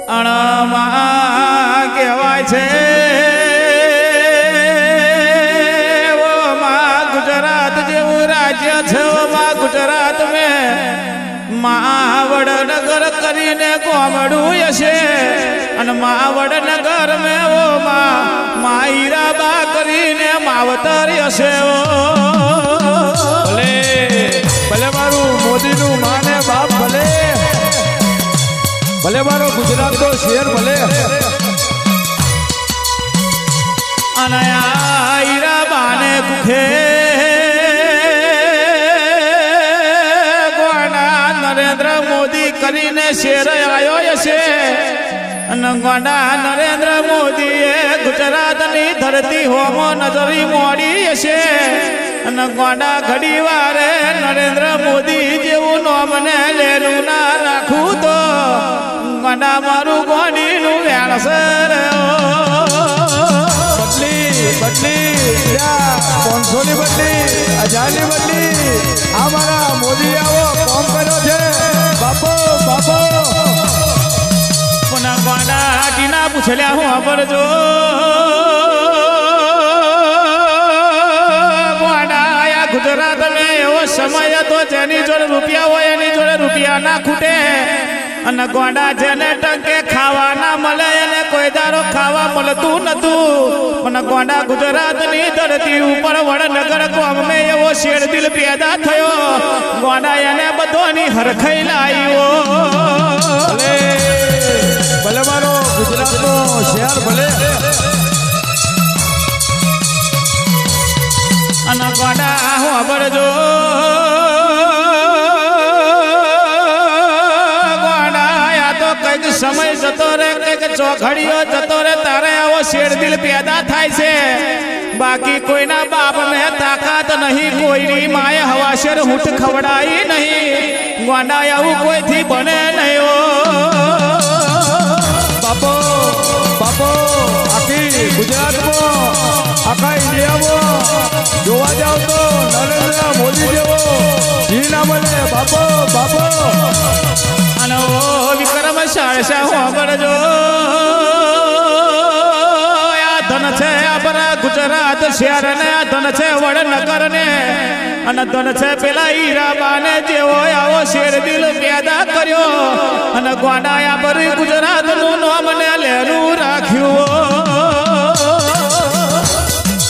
અણમાં કહેવાય છે ઓ માં ગુજરાત જેવું રાજ્ય છે ઓ માં ગુજરાત મેં માં વડનગર કરીને ગોમડું હશે અને માં વડનગર મેં ઓ માં હીરાબા કરીને માવતર હશે ઓ ભલે ભલે મારું મોદીનું માને બાપ ભલે ભલે મારો ગુજરાતનો શેર ભલે અને હીરાબાને કુખે ગોંડા નરેન્દ્ર મોદી કરીને શેર આવ્યો હશે અને ગોંડા નરેન્દ્ર મોદીએ ગુજરાતની ધરતી હોમો નજરી મોડી હશે અને ગોંડા ઘડી વારે નરેન્દ્ર મોદી જેવું નોમને લેલું ના રાખું તો ગોંડા મારું ગોંડીનું વેણસર બદલી 500 ની બદલી 1000 ની બદલી આ મારા મોદી આવો કોમ કર્યો છે બાપો બાપો પણ ગોંડા ટીના પૂછલ્યા હું ખબરજો ગુજરાત મેં એવો સમય હતો જેની જોડે રૂપિયા હોય એની જોડે રૂપિયા ના ખૂટે અને ગોંડા જેને ટંકે ખાવા ના મળે એને કોઈ દારો ખાવા મળતું નતું પણ ગોંડા ગુજરાતની ધરતી ઉપર વડનગર ગામમાં એવો શેરદિલ પેદા થયો ગોંડા એને બધોની હરખાઈ લાવ્યો ભલે મારો ગુજરાતનો શહેર ભલે અને ગોંડા હું ખબરજો ગોંડા આ તો કઈક સમય જતો રે કઈક ચોઘડીઓ જતો રે તારે આવો શેરદિલ પેદા થાય છે બાકી કોઈના બાપ મેં તાકાત નહીં કોઈની માએ હવાશેર હૂંઠ ખવડાવી નહીં ગોંડા આવું કોઈથી બને નહીં બાપો બાપો આખી ગુજરાતમાં આખા ઇન્ડિયામાં જોવા જાવ તો નરેન્દ્ર મોદી જેવો જી ના મળે બાપો બાપો અને વિક્રમ શાળશા સાંભળજો આ ધન છે આપણા ગુજરાત શહેર ને આ ધન છે વડનગર ને અને ધન છે પેલા હીરાબાને જેવો આવો શેરદિલ પેદા કર્યો અને ગોંડા આ બરી ગુજરાતનું નામ ને લેલું રાખ્યું